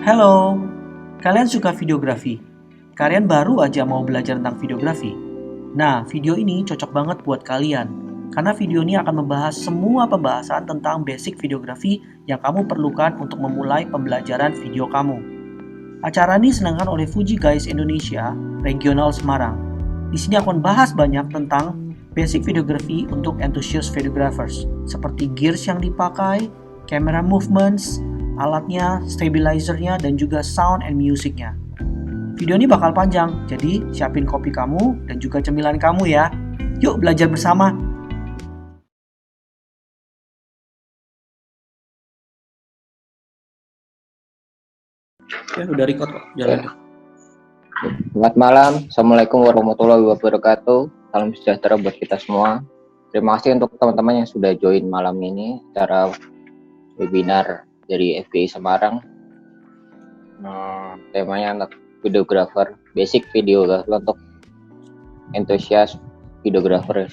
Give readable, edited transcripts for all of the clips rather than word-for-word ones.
Halo, kalian suka videografi? Kalian baru aja mau belajar tentang videografi? Nah, video ini cocok banget buat kalian, karena video ini akan membahas semua pembahasan tentang basic videografi yang kamu perlukan untuk memulai pembelajaran video kamu. Acara ini disenangkan oleh Fuji Guys Indonesia, Regional Semarang. Di sini aku akan bahas banyak tentang basic videografi untuk enthusiast photographers, seperti gears yang dipakai, camera movements, alatnya, stabilizernya, dan juga sound and musicnya. Video ini bakal panjang, jadi siapin kopi kamu dan juga cemilan kamu ya. Yuk belajar bersama. Ya, udah record kok, jalan. Selamat malam, Assalamualaikum warahmatullahi wabarakatuh. Salam sejahtera buat kita semua. Terima kasih untuk teman-teman yang sudah join malam ini secara webinar dari FGI Semarang. Temanya untuk videographer, basic video untuk enthusiast videographer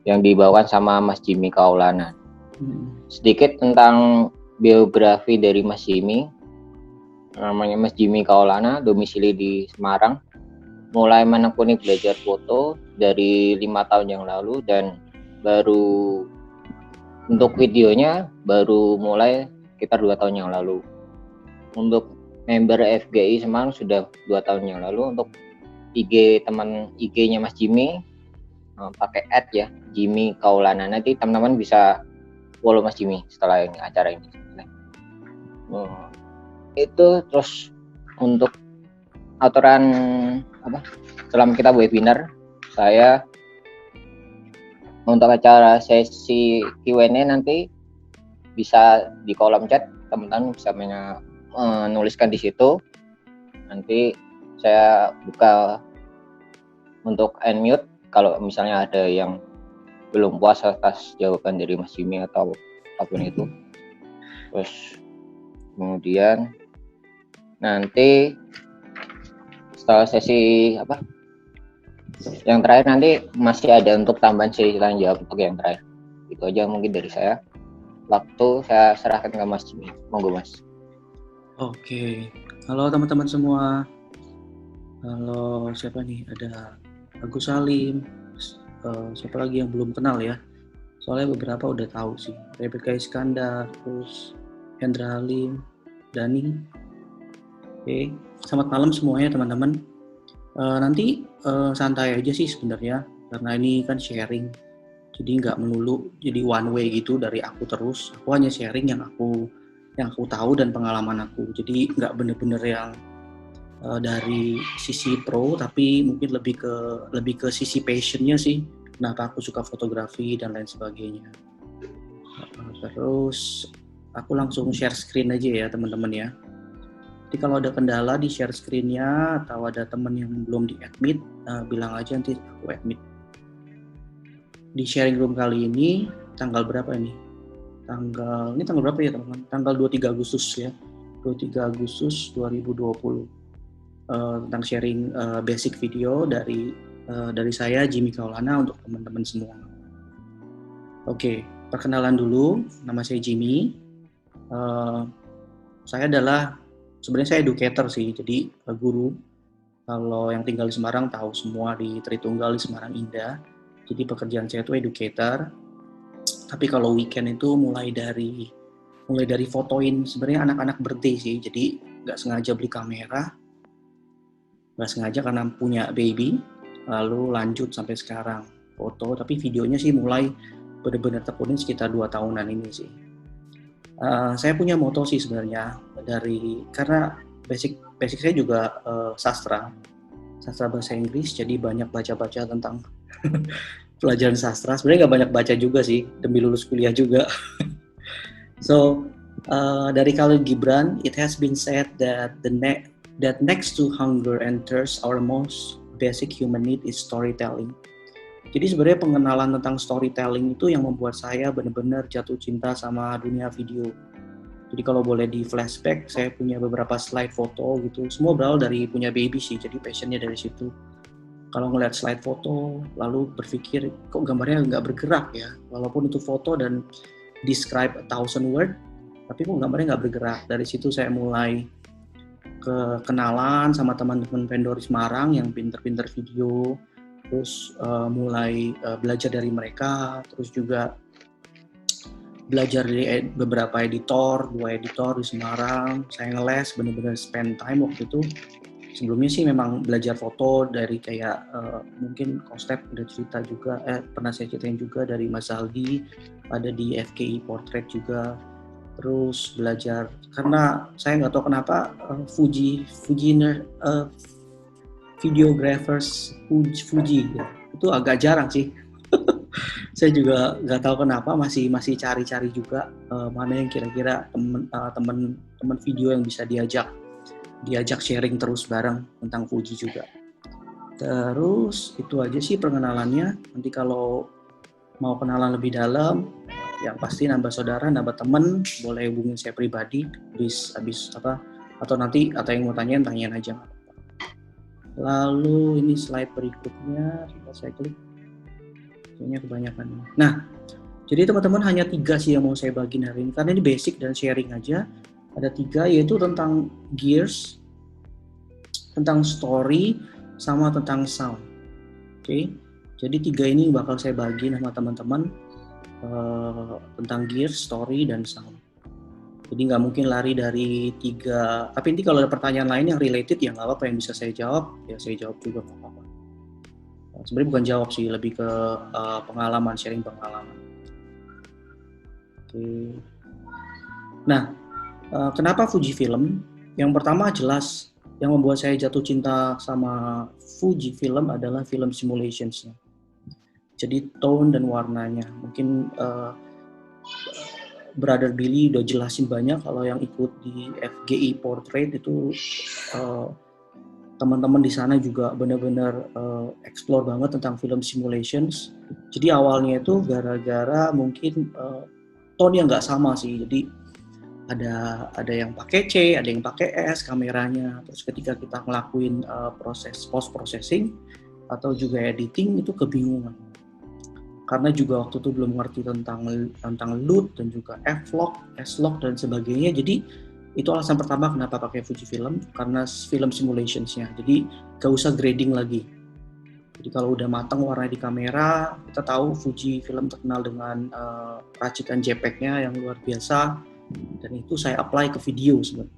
yang dibawakan sama Mas Jimmy Kaulana. Sedikit tentang biografi dari Mas Jimmy. Namanya Mas Jimmy Kaulana, domisili di Semarang. Mulai menekuni belajar foto dari 5 tahun yang lalu, dan baru untuk videonya baru mulai sekitar 2 tahun yang lalu. Untuk member FGI Semarang sudah 2 tahun yang lalu. Untuk IG-nya Mas Jimmy pakai @ ya, Jimmy Kaulana. Nanti teman-teman bisa follow Mas Jimmy setelah ini, acara ini. Itu terus untuk aturan selama kita webinar, saya untuk acara sesi Q&A nanti bisa di kolom chat, teman-teman bisa menuliskan di situ. Nanti saya buka untuk unmute kalau misalnya ada yang belum puas atas jawaban dari Mas Jimmy atau apapun itu. Terus kemudian nanti setelah sesi yang terakhir nanti masih ada untuk tambahan sesi tanya jawab untuk yang terakhir. Itu aja mungkin dari saya. Waktu saya serahkan ke Mas Jimmy. Monggo Mas. Oke, halo teman-teman semua. Halo, siapa nih? Ada Agus Salim. Siapa lagi yang belum kenal ya? Soalnya beberapa udah tahu sih. Rebecca Iskandar, terus Hendra Halim, Dani. Oke, selamat malam semuanya teman-teman. Nanti santai aja sih sebenarnya, karena ini kan sharing. Jadi nggak melulu jadi one way gitu dari aku terus. Aku hanya sharing yang aku tahu dan pengalaman aku. Jadi nggak bener-bener yang dari sisi pro, tapi mungkin lebih ke sisi passionnya sih. Kenapa aku suka fotografi dan lain sebagainya. Terus aku langsung share screen aja ya teman-teman ya. Jadi kalau ada kendala di share screen-nya atau ada teman yang belum di-admit, bilang aja nanti aku admit. Di sharing room kali ini tanggal berapa ini? Tanggal berapa ya teman-teman? Tanggal 23 Agustus ya. 23 Agustus 2020. Tentang sharing basic video dari saya Jimmy Kaulana untuk teman-teman semua. Oke, perkenalan dulu. Nama saya Jimmy. Sebenarnya saya educator sih, jadi guru. Kalau yang tinggal di Semarang tahu semua di Tritunggal di Semarang Indah. Jadi pekerjaan saya itu educator. Tapi kalau weekend itu mulai dari fotoin sebenarnya anak-anak birthday sih. Jadi nggak sengaja beli kamera, nggak sengaja karena punya baby, lalu lanjut sampai sekarang foto. Tapi videonya sih mulai benar-benar tekunin sekitar 2 tahunan ini sih. Saya punya moto sih sebenarnya karena basic saya juga sastra bahasa Inggris, jadi banyak baca-baca tentang pelajaran sastra. Sebenarnya nggak banyak baca juga sih demi lulus kuliah juga. So dari Khalil Gibran, it has been said that that next to hunger and thirst, our most basic human need is storytelling. Jadi sebenarnya pengenalan tentang storytelling itu yang membuat saya benar-benar jatuh cinta sama dunia video. Jadi kalau boleh di flashback, saya punya beberapa slide foto gitu. Semua berawal dari punya baby sih, jadi passionnya dari situ. Kalau ngeliat slide foto, lalu berpikir kok gambarnya nggak bergerak ya. Walaupun itu foto dan describe 1,000 word, tapi kok gambarnya nggak bergerak. Dari situ saya mulai kenalan sama teman-teman vendor di Semarang yang pinter-pinter video, terus mulai belajar dari mereka, terus juga belajar dari beberapa editor, 2 editor di Semarang. Saya ngeles, bener-bener spend time waktu itu. Sebelumnya sih memang belajar foto dari kayak mungkin Kostep udah cerita juga, pernah saya ceritain juga dari Mas Aldi, ada di FKI Portrait juga. Terus belajar karena saya nggak tahu kenapa videographers Fuji ya, itu agak jarang sih. Saya juga nggak tahu kenapa masih cari-cari juga mana yang kira-kira teman video yang bisa diajak sharing terus bareng tentang Fuji juga. Terus itu aja sih perkenalannya. Nanti kalau mau kenalan lebih dalam, yang pasti nambah saudara, nambah temen, boleh hubungin saya pribadi habis apa, atau nanti atau yang mau tanyain aja. Lalu ini slide berikutnya, saya klik. Kayaknya kebanyakan. Nah, jadi teman-teman hanya 3 sih yang mau saya bagiin hari ini, karena ini basic dan sharing aja. Ada 3, yaitu tentang gears, tentang story, sama tentang sound. Oke. Jadi 3 ini bakal saya bagi sama teman-teman tentang gears, story, dan sound. Jadi nggak mungkin lari dari 3. Tapi nanti kalau ada pertanyaan lain yang related ya nggak apa-apa, yang bisa saya jawab, ya saya jawab juga nggak apa-apa. Sebenarnya bukan jawab sih, lebih ke pengalaman, sharing pengalaman. Oke. Nah, kenapa Fujifilm? Yang pertama jelas yang membuat saya jatuh cinta sama Fujifilm adalah film simulationsnya. Jadi tone dan warnanya. Mungkin Brother Billy udah jelasin banyak. Kalau yang ikut di FGI Portrait itu teman-teman di sana juga benar-benar explore banget tentang film simulations. Jadi awalnya itu gara-gara mungkin tone yang nggak sama sih. Jadi ada yang pakai C, ada yang pakai S kameranya. Terus ketika kita ngelakuin proses post processing atau juga editing itu kebingungan. Karena juga waktu itu belum ngerti tentang LUT dan juga F-Log, S-Log dan sebagainya. Jadi itu alasan pertama kenapa pakai Fujifilm, karena film simulationsnya. Jadi gak usah grading lagi. Jadi kalau udah matang warna di kamera, kita tahu Fujifilm terkenal dengan racikan JPEG-nya yang luar biasa. Dan itu saya apply ke video sebenarnya.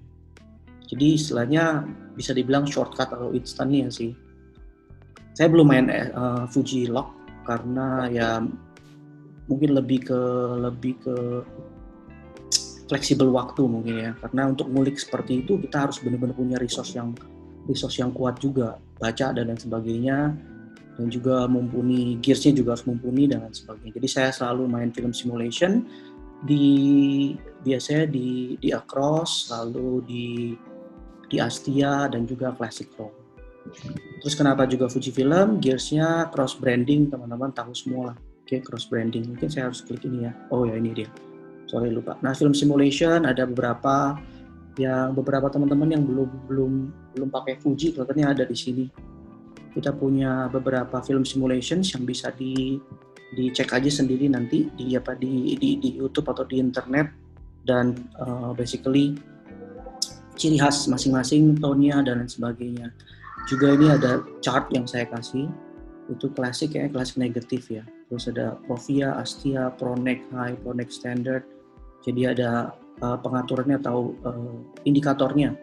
Jadi istilahnya bisa dibilang shortcut atau instan-nya sih. Saya belum main Fuji Log karena ya mungkin lebih ke fleksibel waktu mungkin ya. Karena untuk ngulik seperti itu kita harus benar-benar punya resource yang kuat juga, baca dan lain sebagainya, dan juga mumpuni gearsnya juga harus mumpuni dan lain sebagainya. Jadi saya selalu main film simulation biasanya di Across, lalu di Astia dan juga Classic Pro. Terus kenapa juga Fujifilm? Gearsnya cross branding, teman-teman tahu semua. Oke, cross branding. Mungkin saya harus klik ini ya. Oh ya, ini dia. Sorry lupa. Nah, film simulation ada beberapa teman-teman yang belum pakai Fuji, katanya ada di sini. Kita punya beberapa film simulations yang bisa dicek aja sendiri nanti di YouTube atau di internet, dan basically ciri khas masing-masing, tone-nya dan lain sebagainya. Juga ini ada chart yang saya kasih, itu klasik ya, klasik negatif ya. Terus ada Provia, Astia, Pronek High, Pronek Standard. Jadi ada pengaturannya atau indikatornya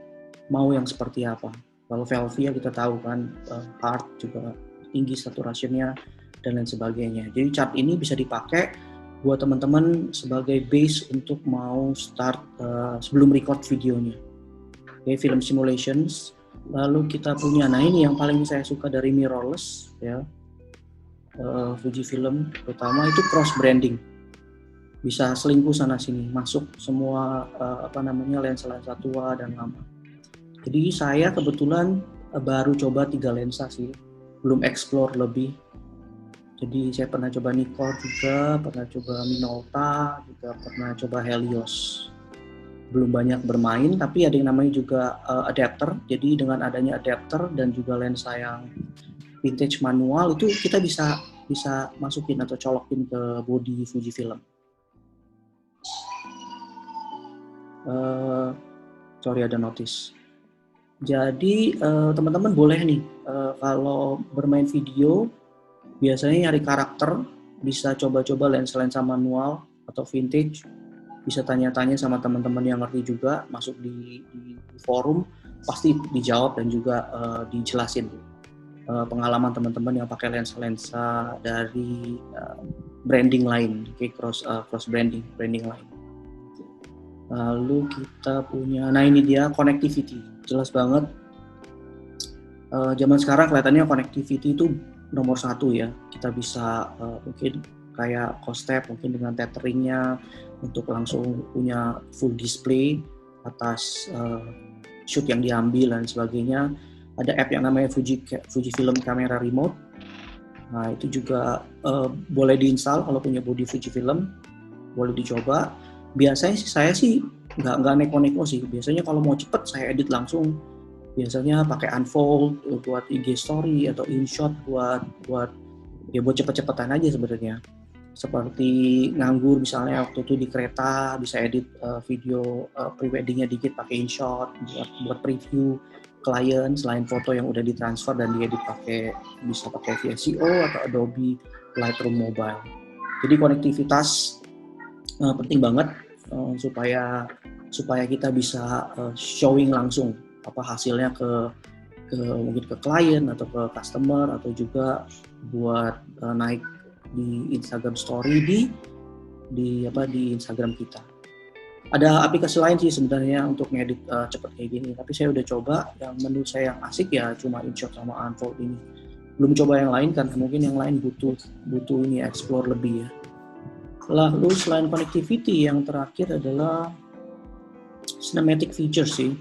mau yang seperti apa. Kalau Velvia kita tahu kan hard juga tinggi saturationnya dan lain sebagainya. Jadi chart ini bisa dipakai buat teman-teman sebagai base untuk mau start sebelum record videonya. Oke, film simulations. Lalu kita punya, nah ini yang paling saya suka dari mirrorless ya, Fujifilm terutama itu cross branding, bisa selingkuh sana sini, masuk semua lensa tua dan lama. Jadi saya kebetulan baru coba 3 lensa sih, belum explore lebih. Jadi saya pernah coba Nikon juga, pernah coba Minolta, juga pernah coba Helios. Belum banyak bermain, tapi ada yang namanya juga adapter. Jadi dengan adanya adapter dan juga lensa yang vintage manual, itu kita bisa masukin atau colokin ke body Fujifilm. Sorry ada notice. Jadi teman-teman boleh nih kalau bermain video biasanya nyari karakter, bisa coba-coba lensa-lensa manual atau vintage, bisa tanya-tanya sama teman-teman yang ngerti juga, masuk di forum pasti dijawab dan juga dijelasin pengalaman teman-teman yang pakai lensa-lensa dari branding lain, kayak cross branding lain. Lalu kita punya, nah ini dia connectivity, jelas banget. Zaman sekarang kelihatannya connectivity itu nomor 1 ya. Kita bisa mungkin kayak COSTEP mungkin dengan tetheringnya untuk langsung punya full display atas shoot yang diambil dan sebagainya. Ada app yang namanya Fujifilm Camera Remote. Nah itu juga boleh diinstal kalau punya body Fujifilm, boleh dicoba. Biasanya saya sih nggak neko-neko sih. Biasanya kalau mau cepet saya edit langsung. Biasanya pakai unfold buat IG story atau InShot buat cepet-cepetan aja sebenarnya. Seperti nganggur misalnya waktu itu di kereta bisa edit video preweddingnya dikit pakai InShot buat preview klien, selain foto yang udah ditransfer dan diedit bisa pakai VSCO atau Adobe Lightroom Mobile. Jadi konektivitas penting banget supaya kita bisa showing langsung apa hasilnya mungkin ke klien atau ke customer atau juga buat naik di Instagram Story di Instagram kita. Ada aplikasi lain sih sebenarnya untuk ngedit cepet kayak gini, tapi saya udah coba yang menurut saya yang asik ya cuma InShot sama Unfold ini. Belum coba yang lain karena mungkin yang lain butuh ini explore lebih ya. Lalu selain connectivity yang terakhir adalah cinematic features sih.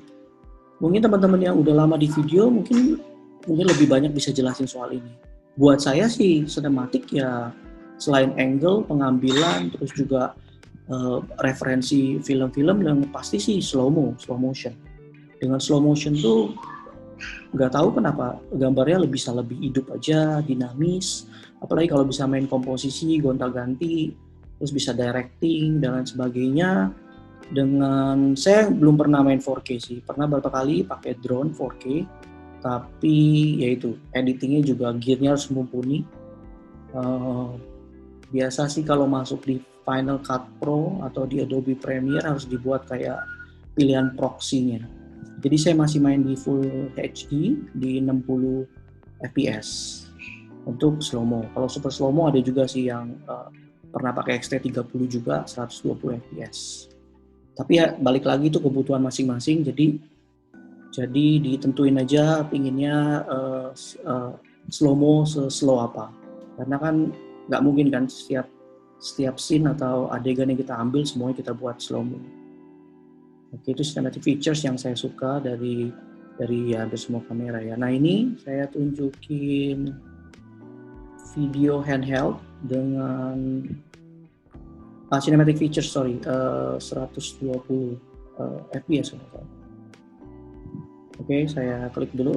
Mungkin teman-teman yang udah lama di video mungkin lebih banyak bisa jelasin soal ini. Buat saya sih cinematic ya selain angle, pengambilan, terus juga referensi film-film yang pasti sih slow motion. Dengan slow motion tuh nggak tahu kenapa gambarnya bisa lebih hidup aja, dinamis. Apalagi kalau bisa main komposisi, gonta-ganti, terus bisa directing dan lain sebagainya. Saya belum pernah main 4K sih, pernah beberapa kali pakai drone 4K, tapi yaitu editingnya juga gearnya harus mumpuni. Biasa sih kalau masuk di Final Cut Pro atau di Adobe Premiere harus dibuat kayak pilihan proxy-nya. Jadi saya masih main di Full HD di 60 fps untuk slow-mo. Kalau super slow-mo ada juga sih yang pernah pakai X-T30 juga 120 fps. Tapi ya balik lagi itu kebutuhan masing-masing, jadi ditentuin aja pinginnya slow-mo slow apa. Karena kan nggak mungkin kan setiap scene atau adegan yang kita ambil semuanya kita buat slow-mo. Oke, itu cinematic features yang saya suka dari hampir semua kamera ya. Nah ini saya tunjukin video handheld dengan cinematic features 120 fps. Oke, saya klik dulu.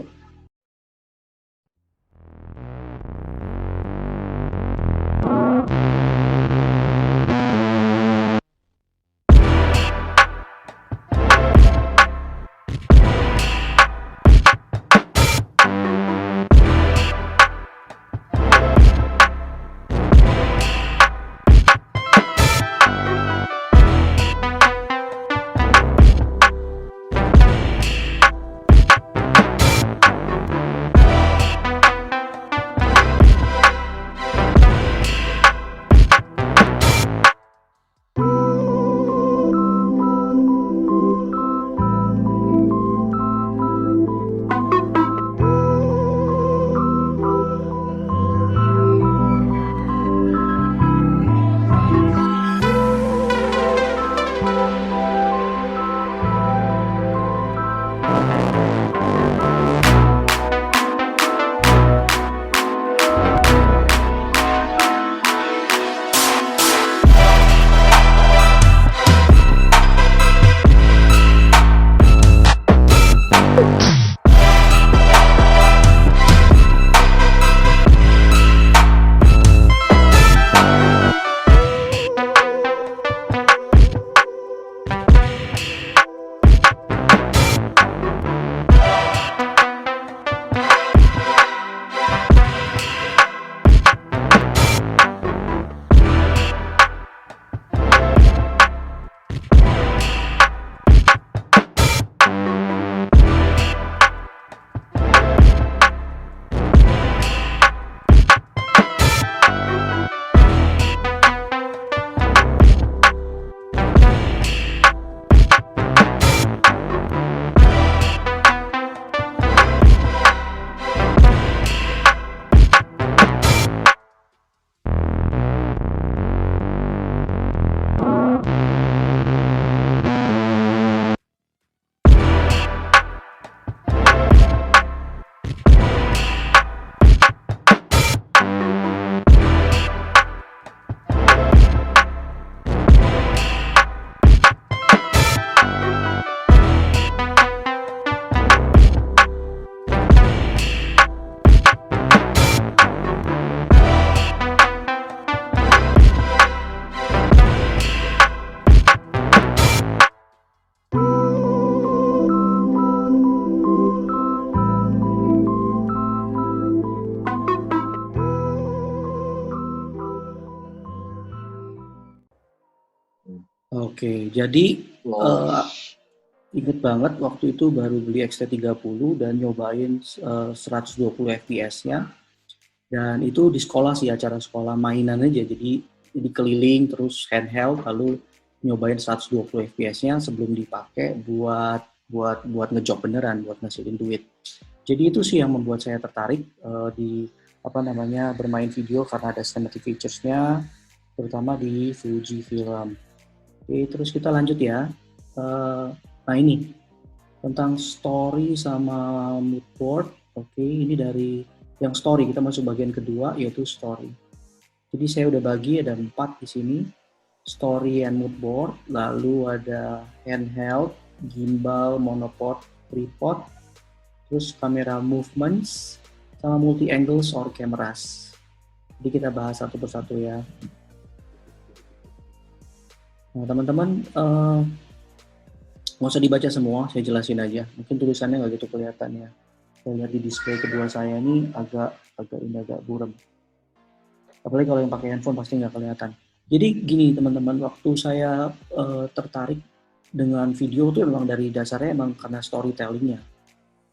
Oke, jadi Oh, inget banget waktu itu baru beli XT30 dan nyobain 120 fps-nya. Dan itu di sekolah sih, acara sekolah mainan aja. Jadi keliling terus handheld lalu nyobain 120 fps-nya sebelum dipakai buat ngejob beneran, buat ngasilin duit. Jadi itu sih yang membuat saya tertarik di apa namanya bermain video karena ada cinematic features-nya terutama di Fujifilm. Oke, terus kita lanjut ya. Nah ini tentang story sama mood board. Oke, ini dari yang story kita masuk bagian kedua yaitu story. Jadi saya udah bagi ada 4 di sini. Story and mood board, lalu ada handheld, gimbal, monopod, tripod, terus kamera movements, sama multi angles or cameras. Jadi kita bahas satu persatu ya. Nah teman-teman, nggak usah dibaca semua, saya jelasin aja. Mungkin tulisannya nggak gitu kelihatan ya. Saya lihat di display kedua saya ini agak buram. Apalagi kalau yang pakai handphone pasti nggak kelihatan. Jadi gini teman-teman, waktu saya tertarik dengan video tuh emang dari dasarnya emang karena storytellingnya.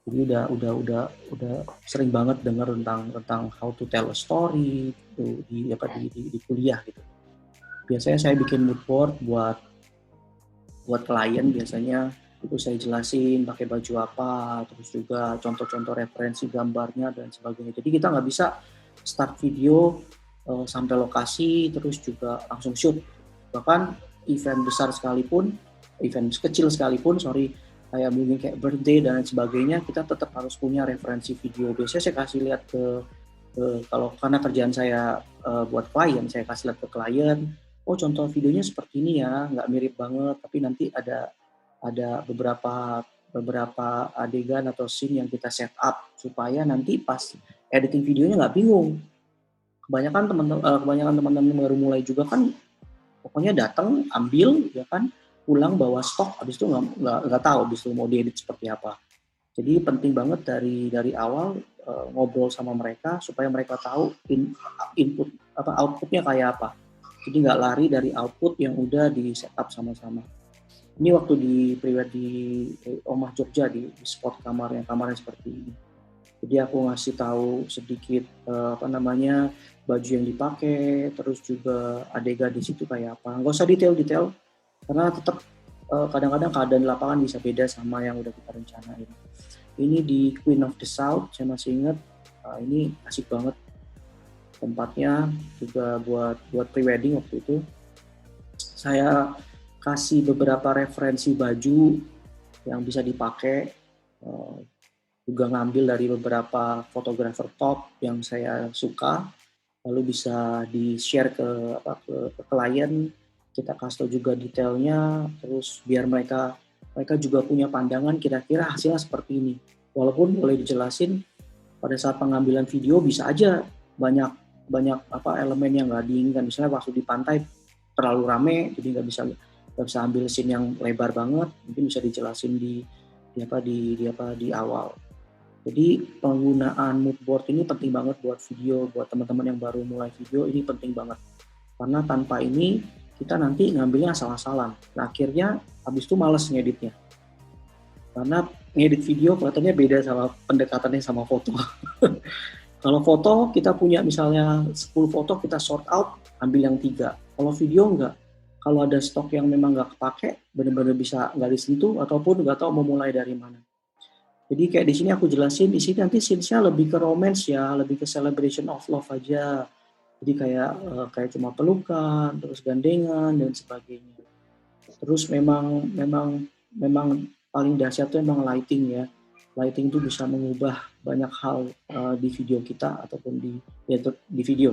Jadi udah sering banget dengar tentang how to tell a story tuh di kuliah gitu. Biasanya saya bikin mood board buat klien, biasanya itu saya jelasin pakai baju apa, terus juga contoh-contoh referensi gambarnya dan sebagainya. Jadi kita nggak bisa start video sampai lokasi terus juga langsung shoot. Bahkan event besar sekalipun, event kecil sekalipun, kayak mungkin kayak birthday dan sebagainya, kita tetap harus punya referensi video. Biasanya saya kasih lihat kalau karena kerjaan saya buat klien, saya kasih lihat ke klien, oh contoh videonya seperti ini ya, nggak mirip banget, tapi nanti ada beberapa adegan atau scene yang kita set up supaya nanti pas editing videonya nggak bingung. Kebanyakan teman-teman yang baru mulai juga kan pokoknya datang ambil ya kan, pulang bawa stok, habis itu nggak tahu habis itu mau diedit seperti apa. Jadi penting banget dari awal ngobrol sama mereka supaya mereka tahu input outputnya kayak apa. Jadi nggak lari dari output yang udah di setup sama-sama. Ini waktu di pribadi Omah Jogja di spot kamarnya seperti ini. Jadi aku ngasih tahu sedikit baju yang dipakai, terus juga adegan di situ kayak apa. Nggak usah detail-detail karena tetap kadang-kadang keadaan di lapangan bisa beda sama yang udah kita rencanain. Ini di Queen of the South, saya masih ingat. Ini asik banget tempatnya, juga buat pre-wedding waktu itu. Saya kasih beberapa referensi baju yang bisa dipakai, juga ngambil dari beberapa fotografer top yang saya suka, lalu bisa di-share ke klien, kita kasih tahu juga detailnya, terus biar mereka juga punya pandangan kira-kira hasilnya seperti ini. Walaupun boleh dijelasin pada saat pengambilan video bisa aja banyak elemen yang nggak diinginkan. Misalnya waktu di pantai terlalu rame, jadi nggak bisa ambil scene yang lebar banget, mungkin bisa dijelasin di awal. Jadi penggunaan mood board ini penting banget buat video, buat teman-teman yang baru mulai video ini penting banget. Karena tanpa ini kita nanti ngambilnya asal-asalan. Nah, akhirnya habis itu males ngeditnya. Karena ngedit video kelihatannya beda sama pendekatannya sama foto. Kalau foto kita punya misalnya 10 foto kita sort out, ambil yang 3. Kalau video enggak. Kalau ada stok yang memang nggak kepake, benar-benar bisa nggak disentuh ataupun nggak tahu mau mulai dari mana. Jadi kayak di sini aku jelasin, di sini nanti scene-nya lebih ke romance ya, lebih ke celebration of love aja. Jadi kayak cuma pelukan, terus gandengan dan sebagainya. Terus memang paling dahsyat itu memang lighting ya. Lighting itu bisa mengubah banyak hal di video kita ataupun di video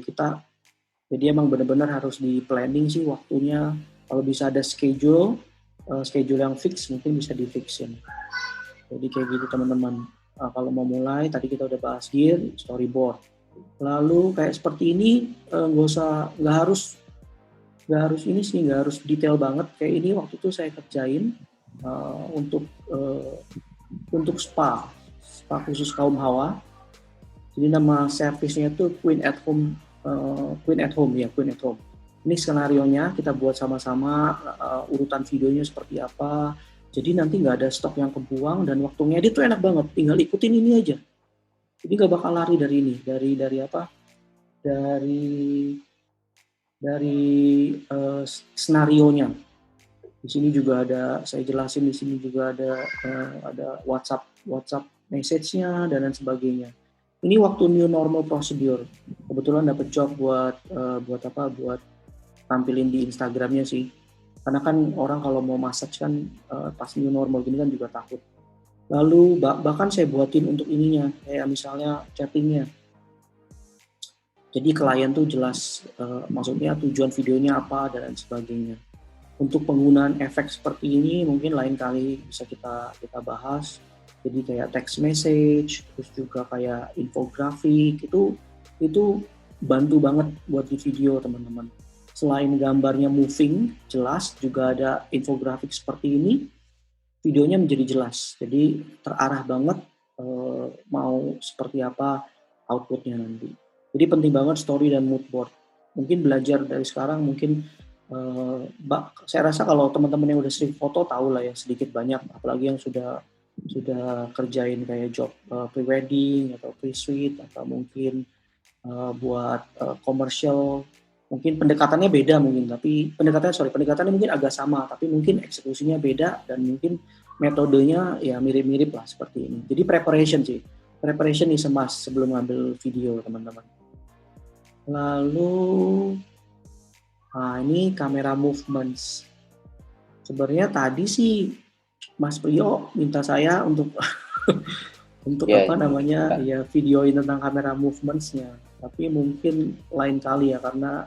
kita. Jadi emang benar-benar harus di planning sih waktunya. Kalau bisa ada schedule yang fix mungkin bisa di fixin. Jadi kayak gitu teman-teman. Kalau mau mulai, tadi kita udah bahas gear, storyboard. Lalu kayak seperti ini nggak harus detail banget. Kayak ini waktu itu saya kerjain untuk spa khusus kaum hawa. Jadi nama servisnya itu Queen at Home. Ini skenarionya kita buat sama-sama, urutan videonya seperti apa. Jadi nanti nggak ada stok yang kebuang dan waktu ngedit tuh enak banget, tinggal ikutin ini aja. Jadi nggak bakal lari dari ini, dari apa? Dari skenarionya. Di sini juga ada, saya jelasin di sini juga ada WhatsApp message-nya dan lain sebagainya. Ini waktu new normal procedure. Kebetulan dapat job buat tampilin di Instagramnya sih. Karena kan orang kalau mau massage kan pas new normal gini kan juga takut. Lalu bahkan saya buatin untuk ininya, kayak misalnya chattingnya. Jadi klien tuh jelas, maksudnya tujuan videonya apa dan lain sebagainya. Untuk penggunaan efek seperti ini mungkin lain kali bisa kita bahas. Jadi kayak text message, terus juga kayak infografik, itu bantu banget buat di video teman-teman. Selain gambarnya moving, jelas, juga ada infografik seperti ini, videonya menjadi jelas. Jadi terarah banget mau seperti apa outputnya nanti. Jadi penting banget story dan mood board. Mungkin belajar dari sekarang, mungkin saya rasa kalau teman-teman yang udah sering foto tahu lah ya sedikit banyak, apalagi yang sudah kerjain kayak job pre-wedding atau pre-suite atau mungkin buat komersial, mungkin pendekatannya beda mungkin, tapi pendekatannya mungkin agak sama, tapi mungkin eksekusinya beda dan mungkin metodenya ya mirip-mirip lah seperti ini. Jadi preparation is a must sebelum ngambil video teman-teman. Lalu ini kamera movements. Sebenarnya tadi sih Mas Priyo minta saya untuk videoin tentang kamera movements-nya. Tapi mungkin lain kali ya, karena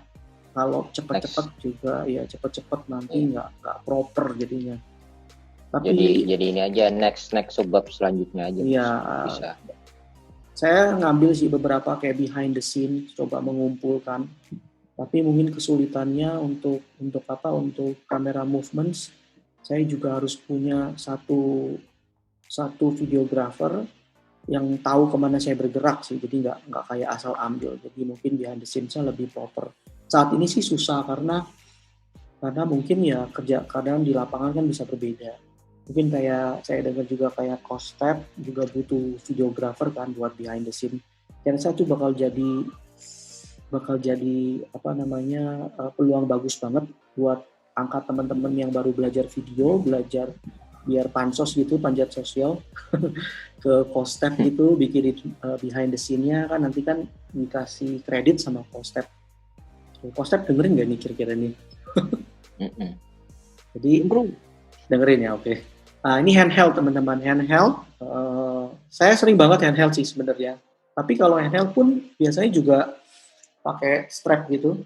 kalau cepat-cepat juga ya cepat-cepat nanti nggak proper jadinya. Tapi jadi ini aja next subbab selanjutnya aja. Iya. Bisa. Saya ngambil sih beberapa kayak behind the scene, coba mengumpulkan. Tapi mungkin kesulitannya untuk kamera movements, saya juga harus punya satu videographer yang tahu kemana saya bergerak sih, jadi nggak kayak asal ambil. Jadi mungkin behind the scenes-nya lebih proper. Saat ini sih susah karena mungkin ya kerja kadang di lapangan kan bisa berbeda. Mungkin kayak saya dengar juga kayak Costep juga butuh videographer kan buat behind the scene. Dan saya tuh bakal jadi peluang bagus banget buat angkat teman-teman yang baru belajar video, belajar biar pansos gitu, panjat sosial ke Costep gitu, bikin behind the scene-nya kan, nanti kan dikasih kredit sama Costep. Costep dengerin nggak nih kira-kira nih? Jadi dengerin ya, oke. Nah, ini handheld teman-teman, handheld. Saya sering banget handheld sih sebenarnya. Tapi kalau handheld pun biasanya juga pakai strap gitu,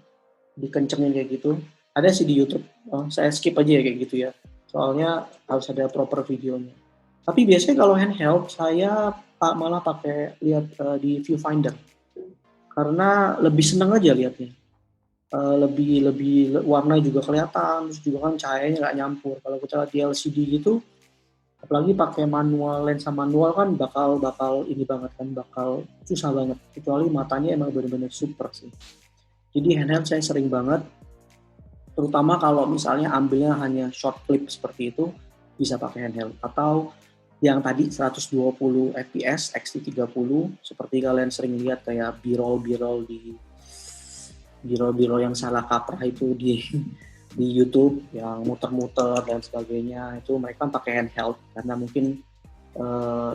dikencengin kayak gitu. Ada sih di YouTube. Saya skip aja ya kayak gitu ya. Soalnya harus ada proper videonya. Tapi biasanya kalau handheld saya malah pakai lihat di viewfinder. Karena lebih seneng aja lihatnya. Lebih warna juga kelihatan, terus juga kan cahayanya nggak nyampur. Kalau kita lihat di LCD gitu, apalagi pakai lensa manual kan bakal ini banget kan, bakal susah banget, kecuali matanya emang benar-benar super sih. Jadi handheld saya sering banget, terutama kalau misalnya ambilnya hanya short clip seperti itu, bisa pakai handheld. Atau yang tadi 120 fps X-T30, seperti kalian sering lihat kayak b-roll yang salah kaprah itu di YouTube yang muter-muter dan sebagainya, itu mereka pakai handheld karena mungkin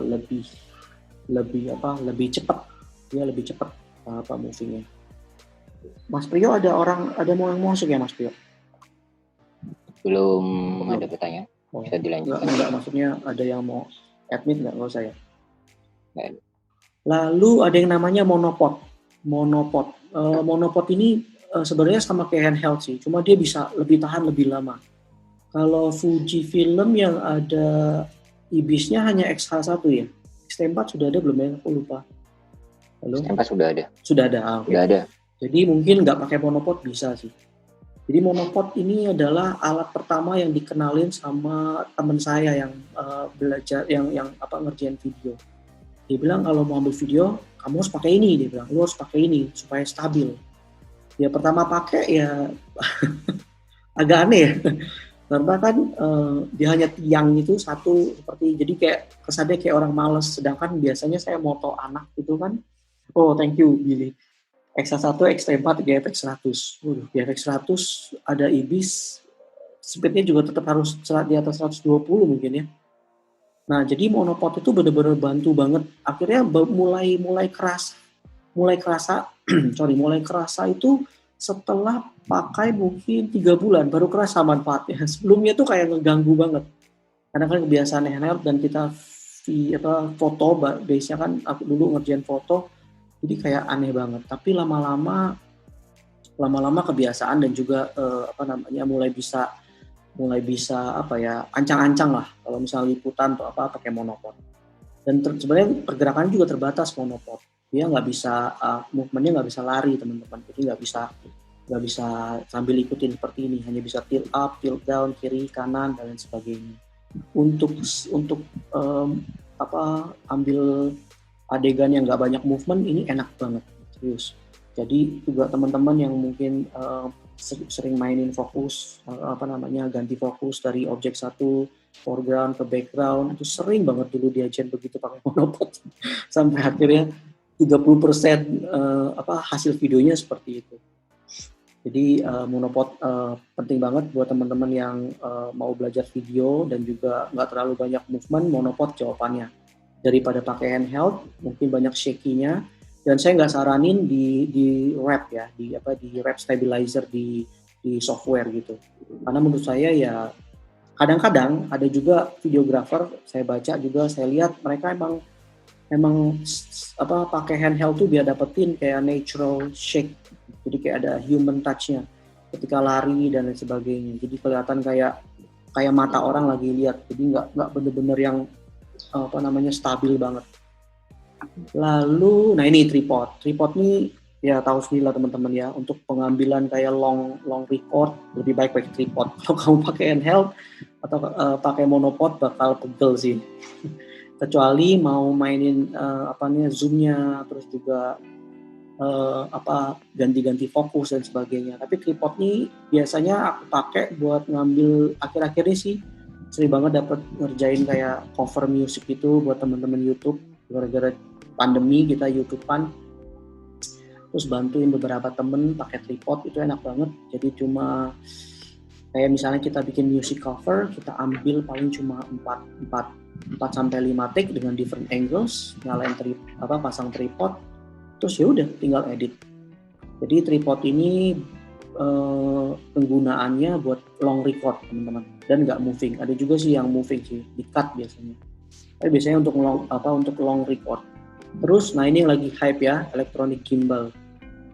lebih cepat movingnya. Mas Priyo ada mau yang masuk ya Mas Priyo? Belum ada pertanyaan. Bisa dilanjutkan. Enggak, maksudnya ada yang mau admit nggak saya? Lalu ada yang namanya monopod. Monopod ini sebenarnya sama kayak handheld sih, cuma dia bisa lebih tahan lebih lama. Kalau Fuji Film yang ada IBIS-nya hanya X-H1 ya. X-T4 sudah ada belum ya? Aku lupa. Halo? X-T4 sudah ada. Sudah ada. Okay. Sudah ada. Jadi mungkin nggak pakai monopod bisa sih. Jadi monopod ini adalah alat pertama yang dikenalin sama teman saya yang belajar yang ngerjain video. Dia bilang kalau mau ambil video kamu harus pakai ini, dia bilang lu harus pakai ini supaya stabil. Ya pertama pakai ya agak aneh ya. Karena kan dia hanya tiang itu satu, seperti jadi kayak kesannya kayak orang males. Sedangkan biasanya saya moto anak itu kan, oh thank you Billy. X1, X4, GFX 100. Di GFX 100 ada IBIS, speednya juga tetap harus di atas 120 mungkin ya. Nah, jadi monopod itu benar-benar bantu banget. Akhirnya mulai kerasa, mulai kerasa itu setelah pakai mungkin 3 bulan baru kerasa manfaatnya. Sebelumnya tuh kayak ngeganggu banget. Karena kan kebiasaan handheld dan kita foto, base-nya kan aku dulu ngerjain foto, jadi kayak aneh banget. Tapi lama-lama kebiasaan dan juga mulai bisa ancang-ancang lah kalau misalnya liputan atau apa pakai monopod. Dan sebenarnya pergerakannya juga terbatas monopod. Dia nggak bisa movementnya nggak bisa lari teman-teman. Jadi nggak bisa sambil ikutin seperti ini. Hanya bisa tilt up, tilt down, kiri, kanan dan lain sebagainya. Untuk ambil adegan yang nggak banyak movement ini enak banget, serius. Jadi juga teman-teman yang mungkin sering mainin fokus, ganti fokus dari objek satu foreground ke background, itu sering banget dulu diajarin begitu pakai monopod. Sampai akhirnya 30% hasil videonya seperti itu. Jadi monopod penting banget buat teman-teman yang mau belajar video dan juga nggak terlalu banyak movement, monopod jawabannya. Daripada pakai handheld, mungkin banyak shaky-nya. Dan saya nggak saranin di wrap ya, di wrap stabilizer di software gitu. Karena menurut saya ya kadang-kadang ada juga videographer, saya baca juga, saya lihat mereka emang pakai handheld tuh biar dapetin kayak natural shake. Jadi kayak ada human touch-nya ketika lari dan lain sebagainya. Jadi kelihatan kayak mata orang lagi lihat. Jadi nggak bener-bener yang stabil banget. Lalu, nah ini tripod ini ya tahu sendiri lah teman-teman ya, untuk pengambilan kayak long record lebih baik pakai tripod. Kalau kamu pakai handheld atau pakai monopod bakal pegel sih. Kecuali mau mainin zoomnya, terus juga ganti-ganti fokus dan sebagainya. Tapi tripod ini biasanya aku pakai buat ngambil akhir-akhir ini sih. Sering banget dapat ngerjain kayak cover music itu buat teman-teman YouTube. Gara-gara pandemi kita YouTubean, terus bantuin beberapa temen pakai tripod, itu enak banget. Jadi cuma kayak misalnya kita bikin music cover, kita ambil paling cuma 4-5 take dengan different angles, nyalain pasang tripod, terus ya udah tinggal edit. Jadi tripod ini penggunaannya buat long record teman-teman, dan nggak moving. Ada juga sih yang moving sih, di cut biasanya. Tapi biasanya untuk long record. Terus, nah ini yang lagi hype ya, electronic gimbal.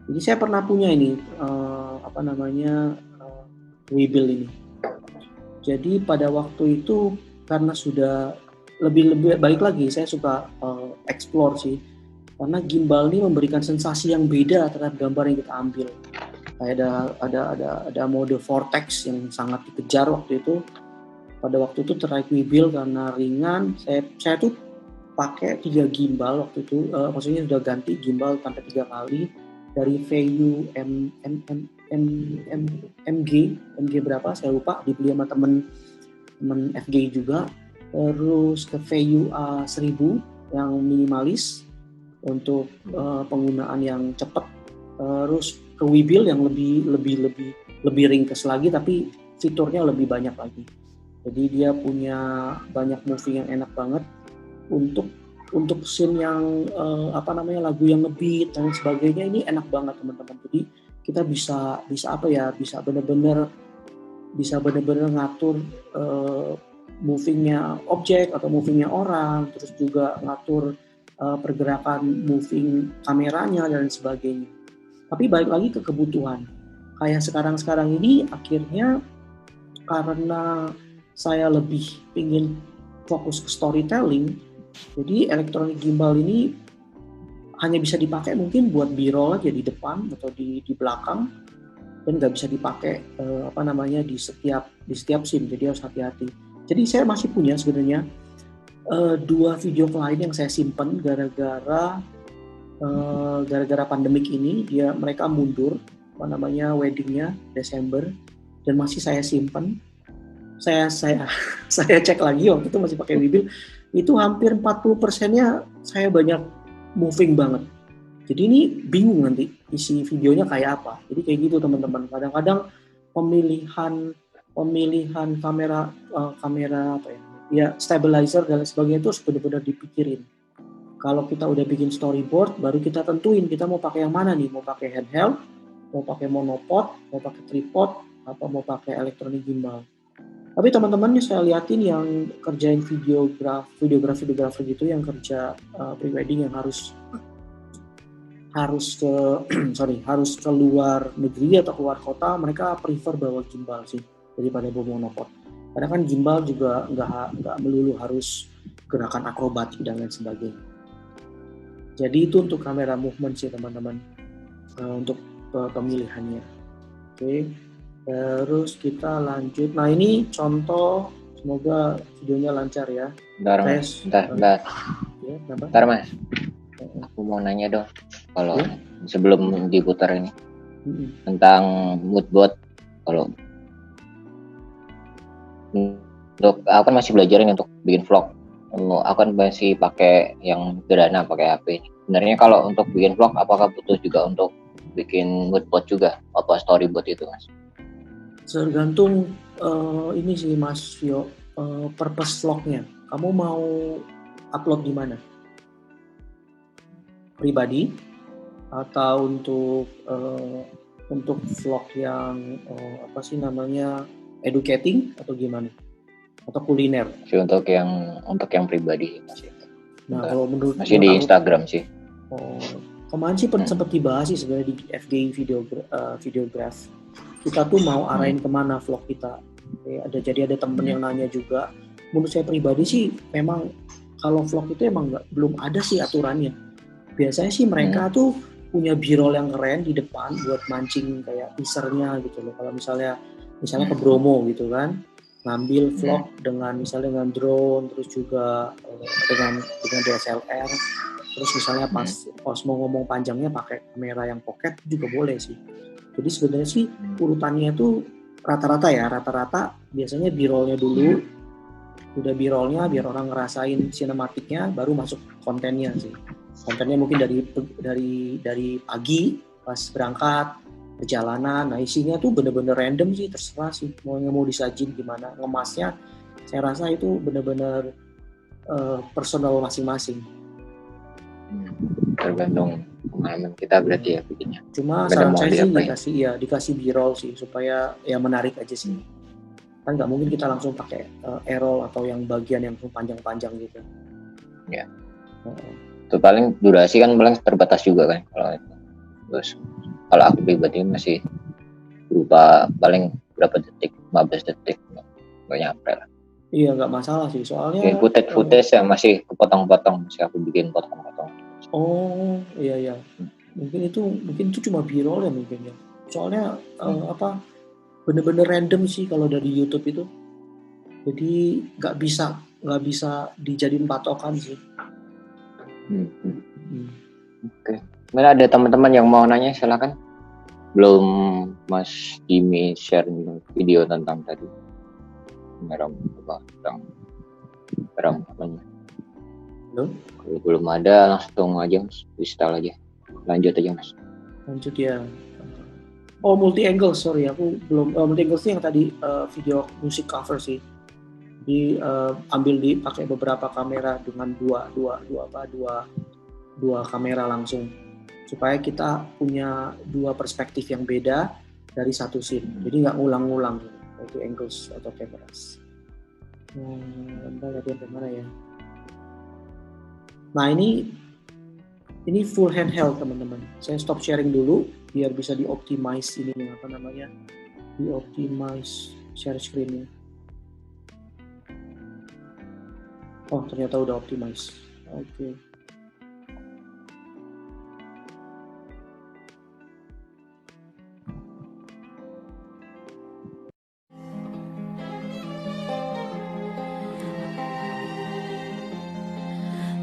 Jadi saya pernah punya ini, Weebill ini. Jadi pada waktu itu karena sudah lebih baik lagi, saya suka explore sih. Karena gimbal ini memberikan sensasi yang beda terhadap gambar yang kita ambil. Ada mode vortex yang sangat dikejar waktu itu. Pada waktu itu terkait Weebill karena ringan, saya tuh pakai 3 gimbal waktu itu, maksudnya sudah ganti gimbal sampai 3 kali dari VU MG berapa saya lupa, dibeli sama temen FG juga. Terus ke VU A1000 yang minimalis untuk penggunaan yang cepat. Terus ke Weebill yang lebih ringkes lagi tapi fiturnya lebih banyak lagi. Jadi dia punya banyak movie yang enak banget. Untuk scene yang lagu yang ngebeat dan sebagainya, ini enak banget teman-teman. Jadi kita bisa benar-benar ngatur movingnya objek atau movingnya orang, terus juga ngatur pergerakan moving kameranya dan sebagainya. Tapi balik lagi ke kebutuhan. Kayak sekarang ini akhirnya karena saya lebih ingin fokus ke storytelling, jadi electronic gimbal ini hanya bisa dipakai mungkin buat b-roll aja di depan atau di belakang, dan nggak bisa dipakai di setiap scene. Jadi harus hati-hati. Jadi saya masih punya sebenarnya 2 video klien yang saya simpan gara-gara pandemik ini. Mereka mundur. weddingnya Desember, dan masih saya simpan. Saya saya cek lagi waktu itu masih pakai Webuild, itu hampir 40%-nya saya banyak moving banget. Jadi ini bingung nanti isi videonya kayak apa. Jadi kayak gitu teman-teman. Kadang-kadang pemilihan kamera apa ya stabilizer dan sebagainya itu harus benar-benar dipikirin. Kalau kita udah bikin storyboard, baru kita tentuin kita mau pakai yang mana nih. Mau pakai handheld, mau pakai monopod, mau pakai tripod, atau mau pakai electronic gimbal. Tapi teman-teman saya liatin yang kerjain videografer gitu, yang kerja pre-wedding yang harus ke harus keluar negeri atau keluar kota, mereka prefer bawa gimbal sih daripada bawa monopod. Karena kan gimbal juga nggak melulu harus gerakan akrobatik dan lain sebagainya. Jadi itu untuk kamera movement sih teman-teman, untuk pemilihannya. Oke. Terus kita lanjut. Nah ini contoh, semoga videonya lancar ya. Bentar mas, Ya, bentar mas. Aku mau nanya dong, kalau sebelum diputar ini tentang moodboard. Kalau untuk aku kan masih belajar ini untuk bikin vlog. Aku kan masih pakai yang sederhana, pakai HP. Sebenarnya kalau untuk bikin vlog, apakah butuh juga untuk bikin moodboard juga, apa storyboard itu mas? Tergantung ini sih Mas Vio, purpose vlognya. Kamu mau upload di mana? Pribadi atau untuk vlog yang apa sih namanya, educating atau gimana? Atau kuliner? Untuk yang pribadi masih. Nah kalau menurut masih di Instagram sih. Kemarin sih sempat dibahas sih sebenarnya di FGI Videograph. Kita tuh mau arahin kemana vlog kita. Jadi ada temen yang nanya juga. Menurut saya pribadi sih memang kalau vlog itu emang belum ada sih aturannya. Biasanya sih mereka tuh punya b-roll yang keren di depan buat mancing kayak teasernya gitu loh. Kalau misalnya ke Bromo gitu kan, ngambil vlog dengan drone, terus juga dengan DSLR. Terus misalnya pas mau ngomong panjangnya pakai kamera yang pocket juga boleh sih. Jadi sebenarnya sih urutannya tuh rata-rata biasanya b-rollnya dulu, udah b-rollnya biar orang ngerasain sinematiknya, baru masuk kontennya sih. Kontennya mungkin dari pagi pas berangkat perjalanan. Nah isinya tuh bener-bener random sih, terserah sih mau disajin gimana, ngemasnya saya rasa itu bener-bener personal masing-masing. Tergantung pengalaman kita berarti ya bikinnya. Cuma saran saya sih dikasih b-roll sih supaya ya menarik aja sih. Kan nggak mungkin kita langsung pakai A-roll atau yang bagian yang panjang-panjang gitu. Ya. Itu paling durasi kan paling terbatas juga kan kalau itu. Terus kalau aku pribadi masih berupa paling berapa detik, 15 detik, nggak nyampe lah. Iya nggak masalah sih soalnya. Footage ya masih kepotong-potong, masih aku bikin potong-potong. Oh iya. Mungkin itu cuma b-roll ya mungkin ya. Soalnya bener-bener random sih kalau dari YouTube itu. Jadi nggak bisa dijadiin patokan sih. Oke. Mana ada teman-teman yang mau nanya, silakan. Belum Mas Jimmy share video tentang tadi. Merah apanya? Kalau belum ada langsung aja Mas, install aja. Lanjut aja Mas. Lanjut ya. Oh multi angle, sorry aku belum. Multi angle sih yang tadi video musik cover sih. Dipakai beberapa kamera dengan dua kamera langsung supaya kita punya dua perspektif yang beda dari satu scene. Jadi nggak ngulang-ngulang gitu. Multi angles atau cameras. Lihat yang mana ya? Nah ini full handheld teman-teman. Saya stop sharing dulu biar bisa dioptimize dioptimize share screen-nya. Oh ternyata udah optimize. Oke.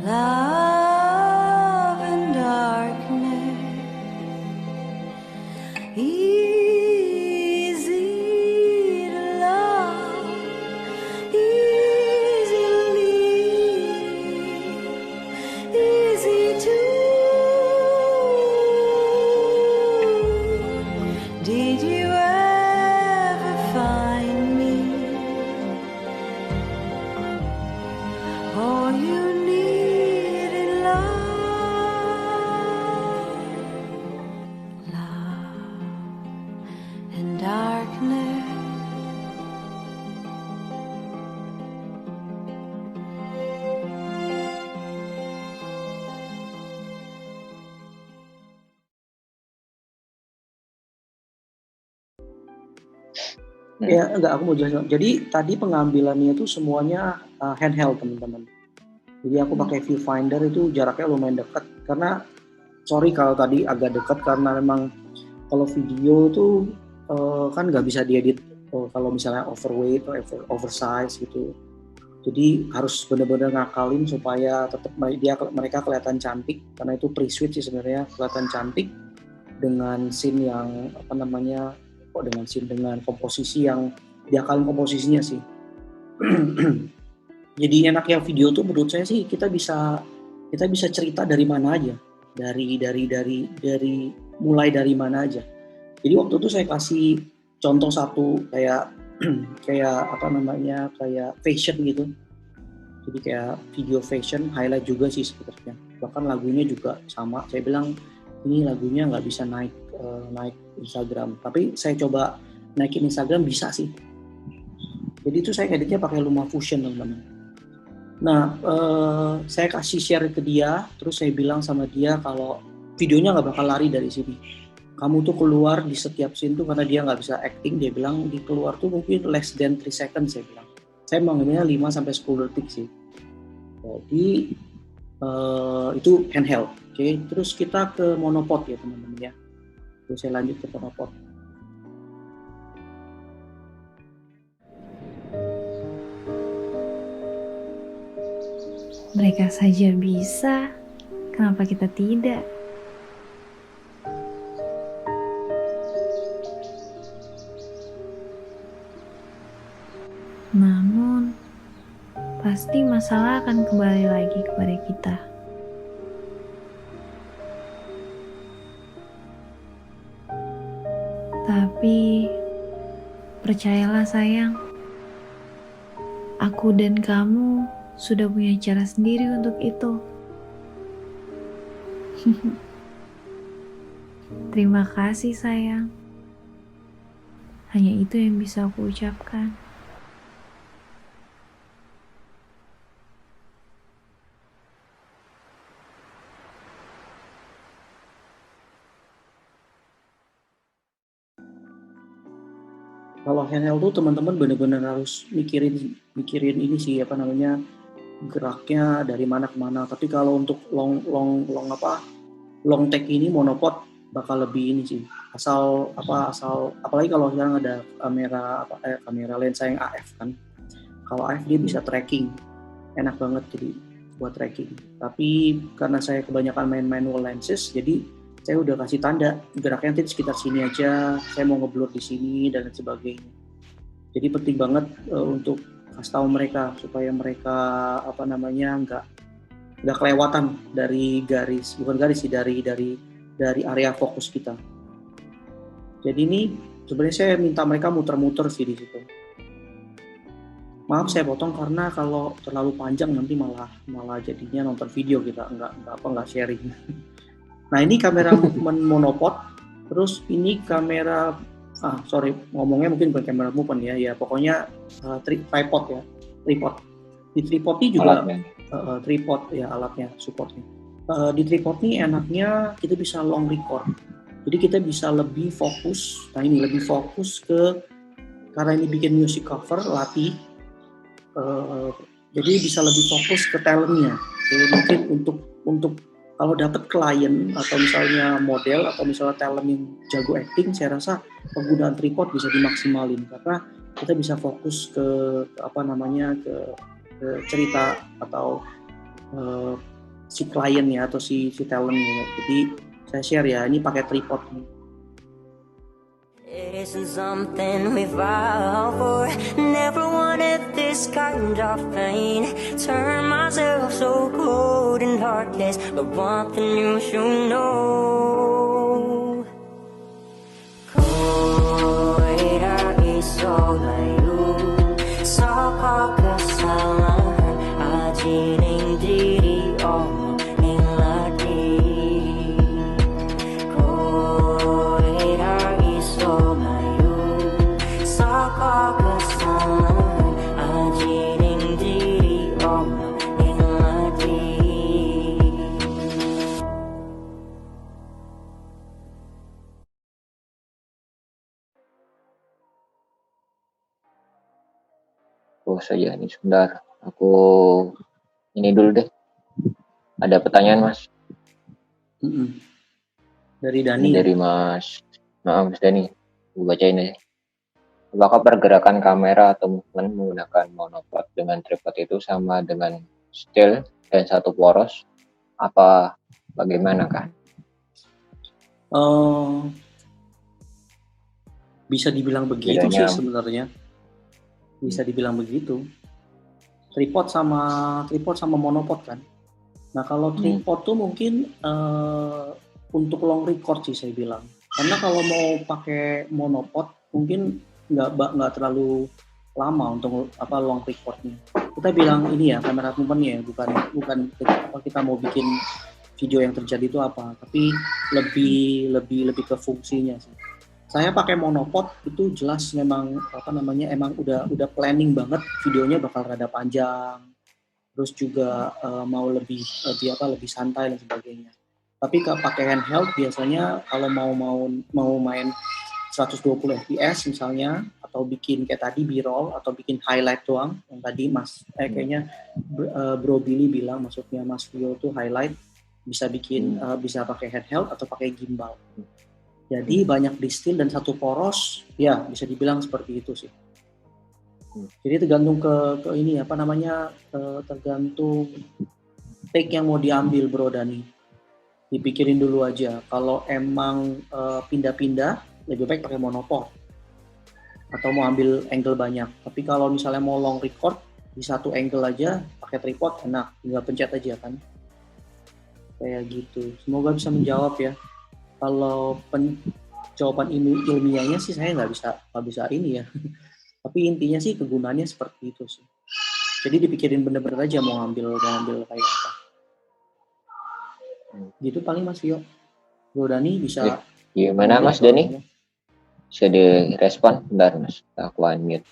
Love and darkness. All you need in love and darkness. Ya, enggak, aku mau jelasin. Jadi tadi pengambilannya itu semuanya handheld, teman-teman. Jadi aku pakai viewfinder, itu jaraknya lumayan dekat. Karena, sorry kalau tadi agak dekat, karena memang kalau video tuh kan nggak bisa diedit kalau misalnya overweight atau oversize gitu. Jadi harus benar-benar ngakalin supaya tetap mereka kelihatan cantik, karena itu pre-shoot sih sebenarnya, kelihatan cantik dengan scene yang dengan komposisi yang diakalin komposisinya sih. Jadi enaknya video tuh menurut saya sih kita bisa cerita dari mana aja, dari mulai dari mana aja. Jadi waktu itu saya kasih contoh satu kayak kayak fashion gitu. Jadi kayak video fashion, highlight juga sih sebenarnya. Bahkan lagunya juga sama. Saya bilang ini lagunya nggak bisa naik Instagram, tapi saya coba naikin Instagram bisa sih. Jadi itu saya editnya pakai LumaFusion, teman-teman. Nah, saya kasih share ke dia, terus saya bilang sama dia kalau videonya nggak bakal lari dari sini. Kamu tuh keluar di setiap scene tuh, karena dia nggak bisa acting, dia bilang di keluar tuh mungkin less than 3 seconds, saya bilang. Saya mengambilnya 5-10 detik sih. Jadi itu handheld. Oke, terus kita ke monopod ya teman-teman ya. Terus saya lanjut ke monopod. Mereka saja bisa, kenapa kita tidak? Namun, pasti masalah akan kembali lagi kepada kita. Tapi, percayalah sayang, aku dan kamu sudah punya cara sendiri untuk itu. Terima kasih sayang. Hanya itu yang bisa aku ucapkan. Kalau handheld tuh teman-teman benar-benar harus mikirin ini sih geraknya dari mana ke mana. Tapi kalau untuk long take ini monopod bakal lebih ini sih. Asal apalagi kalau sekarang ada kamera lensa yang AF kan. Kalau AF dia bisa tracking. Enak banget jadi buat tracking. Tapi karena saya kebanyakan main manual lenses, jadi saya udah kasih tanda geraknya nanti sekitar sini aja, saya mau ngeblur di sini dan sebagainya. Jadi penting banget untuk kasih tahu mereka supaya mereka nggak kelewatan dari dari area fokus kita. Jadi ini sebenarnya saya minta mereka muter-muter sih di situ. Maaf saya potong karena kalau terlalu panjang nanti malah jadinya nonton video kita nggak sharing. Nah ini kamera movement monopod, terus ini kamera, ngomongnya mungkin bukan kamera movement ya pokoknya tripod ya, Di tripod ini juga tripod ya alatnya, supportnya. Di tripod ini enaknya kita bisa long record, jadi kita bisa lebih fokus. Nah ini lebih fokus karena ini bikin music cover, latih, jadi bisa lebih fokus ke talentnya. Jadi mungkin untuk kalau dapat klien atau misalnya model atau misalnya talent yang jago acting, saya rasa penggunaan tripod bisa dimaksimalin karena kita bisa fokus ke cerita atau si kliennya atau si talentnya. Jadi saya share ya, ini pakai tripod nih. It isn't something we fought for. Never wanted this kind of pain. Turn myself so cold and heartless. But one thing you should know. Koira is all I do. So kesalahan aja ajining diri Allah ing lagi kowe ra iso layu saka kesalahan ajining diri Allah ing lagi. Oh saja nih sebentar. Aku ini dulu deh. Ada pertanyaan Mas. Mm-mm. Dari Ini Dani. dari Mas Dani. Aku bacain aja. Apakah pergerakan kamera atau movement menggunakan monopod dengan tripod itu sama dengan still dan satu poros? Apa bagaimana kah? Bisa dibilang begitu Bedanya- sih sebenarnya. Bisa dibilang begitu. Tripod sama monopod kan. Nah kalau tripod tuh mungkin untuk long record sih saya bilang. Karena kalau mau pakai monopod mungkin nggak terlalu lama untuk long recordnya. Kita bilang ini ya kamera movement-nya, bukan apa kita mau bikin video yang terjadi itu apa, tapi lebih ke fungsinya sih. Saya pakai monopod itu jelas memang emang udah planning banget videonya bakal rada panjang, terus juga mau lebih santai dan sebagainya. Tapi kalau pakai handheld biasanya kalau mau main 120 fps misalnya, atau bikin kayak tadi b-roll atau bikin highlight doang yang tadi kayaknya Bro Billy bilang, maksudnya Mas Vio tuh highlight bisa bikin bisa pakai handheld atau pakai gimbal. Jadi banyak di still dan satu poros, ya bisa dibilang seperti itu sih. Jadi tergantung ke ini tergantung take yang mau diambil Bro Dani. Dipikirin dulu aja. Kalau emang pindah-pindah, lebih baik pakai monopod atau mau ambil angle banyak. Tapi kalau misalnya mau long record di satu angle aja pakai tripod enak, tinggal pencet aja kan. Kayak gitu. Semoga bisa menjawab ya. Kalau jawaban ilmiahnya sih saya nggak bisa ini ya. Tapi intinya sih kegunaannya seperti itu sih. Jadi dipikirin bener-bener aja mau ngambil kayak apa. Gitu paling Mas Vio. Bro Dani bisa. Gimana Mas Dani? Bisa direspon? Bentar Mas, aku unmute.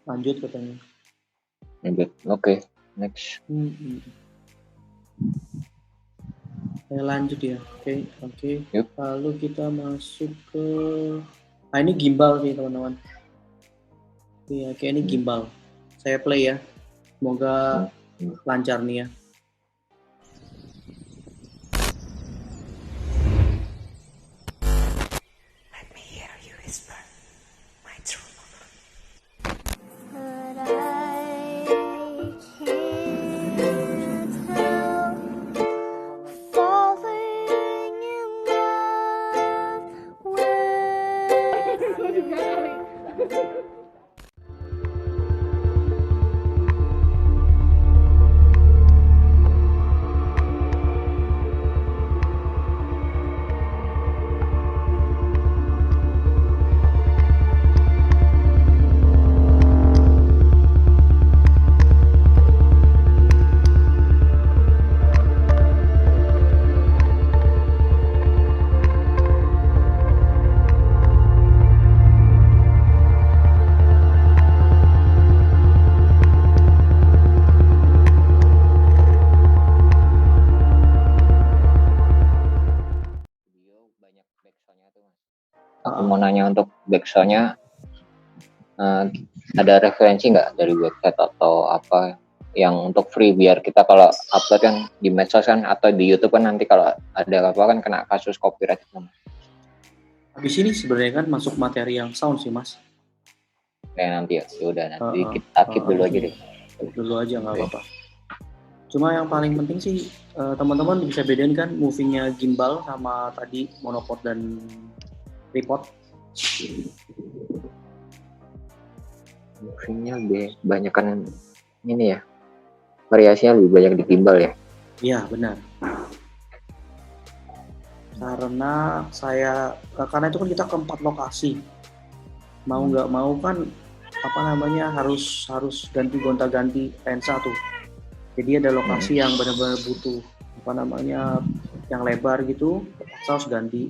Lanjut katanya. Oke, next. Lanjut ya. Oke. Yuk. Lalu kita masuk ke ini gimbal sih teman-teman. Iya, kayak ini gimbal. Saya play ya. Semoga lancar nih ya. Let me hear you whisper my true love. But I can't help falling in love with you. Aku mau nanya untuk backsound-nya, ada referensi nggak dari website atau apa yang untuk free biar kita kalau upload kan di medsos kan atau di YouTube kan nanti kalau ada apa kan kena kasus copyright. Habis ini sebenarnya kan masuk materi yang sound sih Mas. Kayak nanti ya, udah nanti kita keep dulu aja deh. Dulu aja nggak apa-apa. Cuma yang paling penting sih teman-teman bisa bedain kan movingnya gimbal sama tadi monopod dan tripod. Movingnya lebih banyak kan ini ya, variasinya lebih banyak di gimbal ya. Iya benar. karena itu kan kita ke 4 lokasi, mau nggak mau kan harus ganti lensa tuh. Jadi ada lokasi yang benar-benar butuh yang lebar gitu, terpaksa harus ganti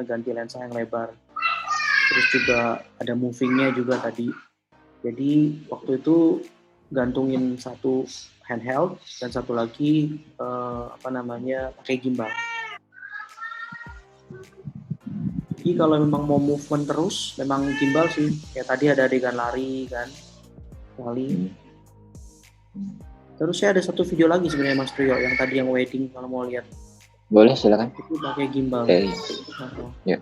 ganti lensa yang lebar. Terus juga ada movingnya juga tadi. Jadi waktu itu gantungin satu handheld dan satu lagi pakai gimbal. Jadi kalau memang mau movement terus, memang gimbal sih. Ya tadi ada adegan lari kan, Terus saya ada satu video lagi sebenarnya Mas Priyo yang tadi yang wedding, kalau mau lihat. Boleh, silakan. Itu pakai gimbal. Oke. Ya.